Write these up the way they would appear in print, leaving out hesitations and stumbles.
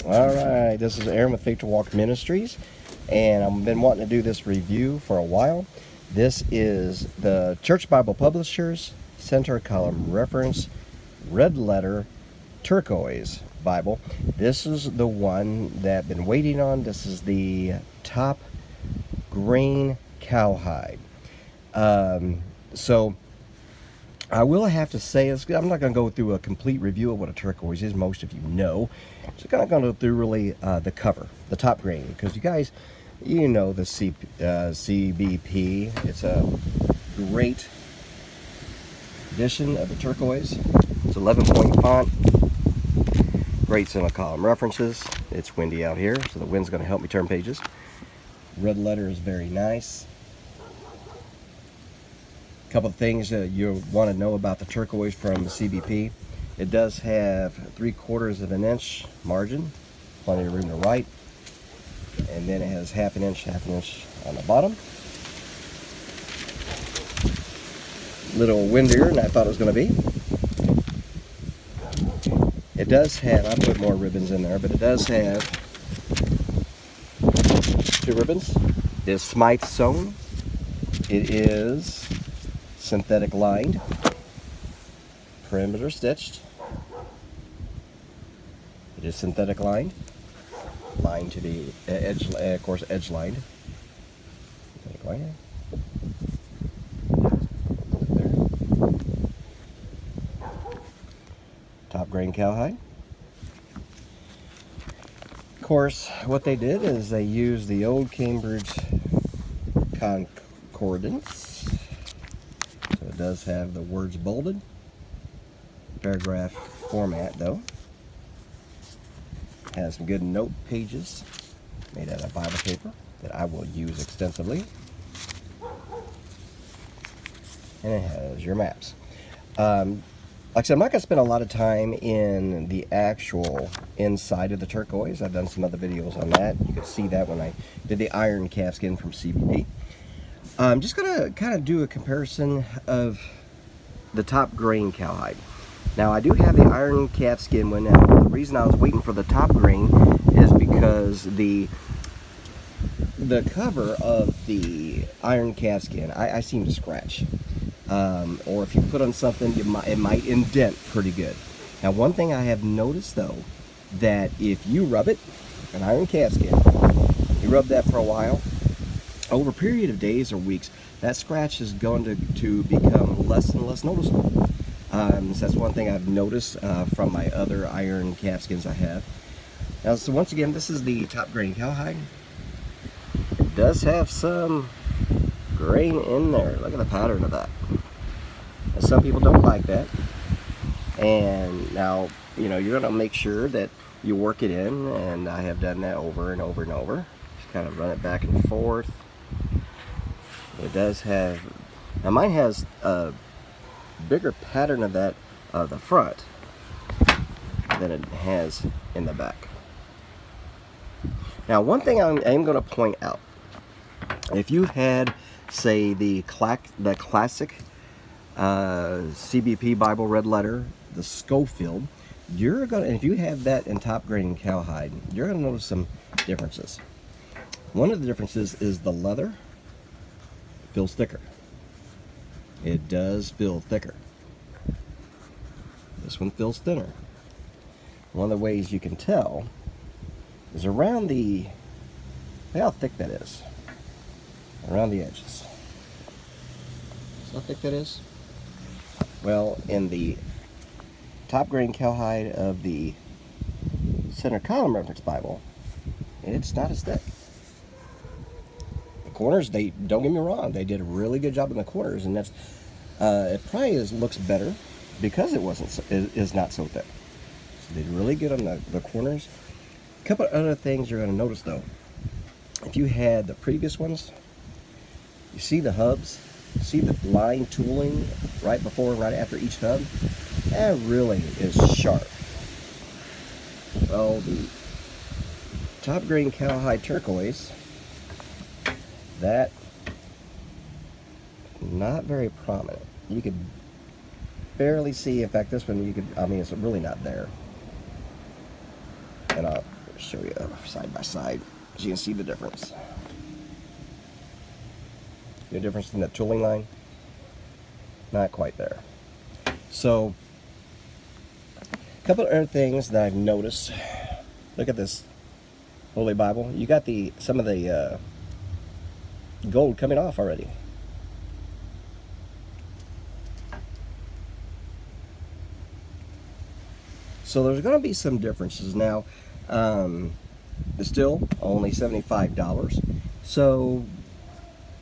Alright, this is Aaron with Faith to Walk Ministries, and I've been wanting to do this review for a while. This is the Church Bible Publishers Center Column Reference Red Letter Turquoise Bible. This is the one that I've been waiting on. This is the top grain cowhide. So I will have to say, I'm not going to go through a complete review of what a turquoise is. Most of you know. Just going to go through really the cover, the top grain, because you guys, you know the CBP. It's a great edition of the turquoise. It's 11-point font. Great center column references. It's windy out here, so the wind's going to help me turn pages. Red letter is very nice. A couple of things that you want to know about the turquoise from the CBP. It does have 3/4 of an inch margin, plenty of room to write, and then it has half an inch on the bottom. Little windier than I thought it was going to be. It does have, I put more ribbons in there, but it does have 2 ribbons. It is Smythe sewn. It is synthetic lined, perimeter stitched. It is synthetic lined to the edge, of course, edge lined. Synthetic lined. There. Top grain cowhide. Of course, what they did is they used the old Cambridge concordance. It does have the words bolded. Paragraph format though. Has some good note pages made out of Bible paper that I will use extensively. And it has your maps. Like I said, I'm not going to spend a lot of time in the actual inside of the turquoise. I've done some other videos on that. You could see that when I did the iron calfskin from CBP. I'm just going to kind of do a comparison of the top grain cowhide. Now, I do have the iron calfskin one. Now, the reason I was waiting for the top grain is because the cover of the iron calfskin, I seem to scratch. Or if you put on something, it might indent pretty good. Now, one thing I have noticed, though, that if you rub it, an iron calfskin, you rub that for a while, over a period of days or weeks, that scratch is going to become less and less noticeable. So that's one thing I've noticed from my other iron calfskins I have. Now, so once again, this is the top grain cowhide. It does have some grain in there. Look at the pattern of that. Now, some people don't like that. And now, you know, you're going to make sure that you work it in, and I have done that over and over and over. Just kind of run it back and forth. It does have, now mine has a bigger pattern of that the front than it has in the back. Now, one thing I am going to point out, if you had, say, the classic CBP Bible red letter, the Schofield, you're going to, if you have that in top grain cowhide, you're going to notice some differences. One of the differences is the leather feels thicker. It does feel thicker. This one feels thinner. One of the ways you can tell is around the, how thick that is. Around the edges. See how thick that is? Well, in the top grain cowhide of the center column reference Bible, it's not as thick. Corners, they, don't get me wrong, they did a really good job in the corners, and that's it probably looks better because it is not so thick. So they did really good on the corners. A couple of other things you're going to notice though, if you had the previous ones, you see the hubs, you see the line tooling right before and right after each hub, that really is sharp. Well, the top grain cowhide turquoise, that not very prominent. You could barely see. In fact, this one you could, I mean, it's really not there. And show you side by side so you can see the difference. The difference in the tooling line? Not quite there. So, a couple of other things that I've noticed. Look at this Holy Bible. You got some of the gold coming off already. So there's going to be some differences now. It's still only $75. So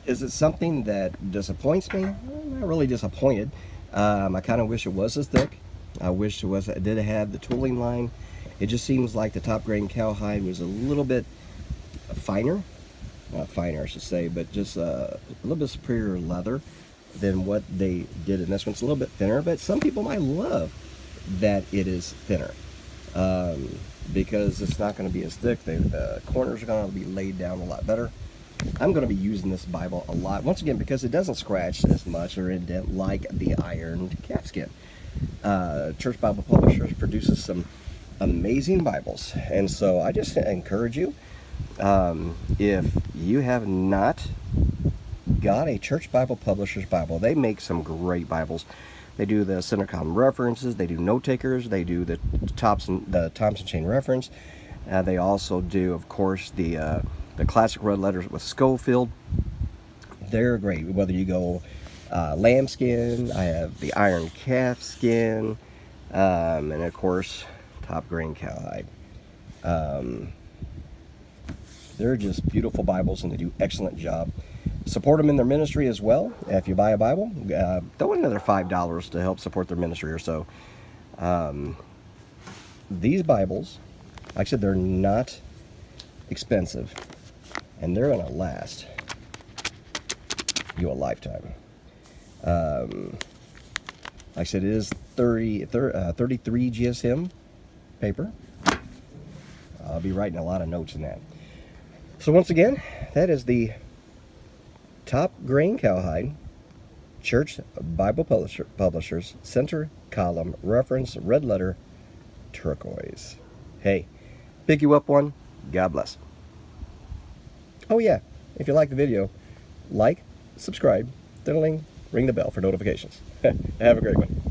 is it something that disappoints me? I'm not really disappointed. I kind of wish it was as thick. I wish it did have the tooling line. It just seems like the top grain cowhide was a little bit finer. Not finer, I should say, but just a little bit superior leather than what they did in this one. It's a little bit thinner, but some people might love that it is thinner because it's not going to be as thick. The corners are going to be laid down a lot better. I'm going to be using this Bible a lot, once again, because it doesn't scratch as much or indent like the ironed calfskin. Church Bible Publishers produces some amazing Bibles, and so I just encourage you, if you have not got a Church Bible Publishers Bible, they make some great Bibles. They do the center column references, they do note takers, they do the Thompson chain reference. They also do, of course, the classic red letters with Schofield. They're great. Whether you go lambskin, I have the iron calf skin, and of course top grain cowhide. They're just beautiful Bibles, and they do excellent job. Support them in their ministry as well. If you buy a Bible, throw in another $5 to help support their ministry or so. These Bibles, like I said, they're not expensive, and they're going to last you a lifetime. Like I said, it is 33 GSM paper. I'll be writing a lot of notes in that. So once again, that is the top grain cowhide Church Bible Publishers center column reference red letter turquoise. Hey, pick you up one. God bless. Oh yeah, if you like the video, like, subscribe, ring the bell for notifications. Have a great one.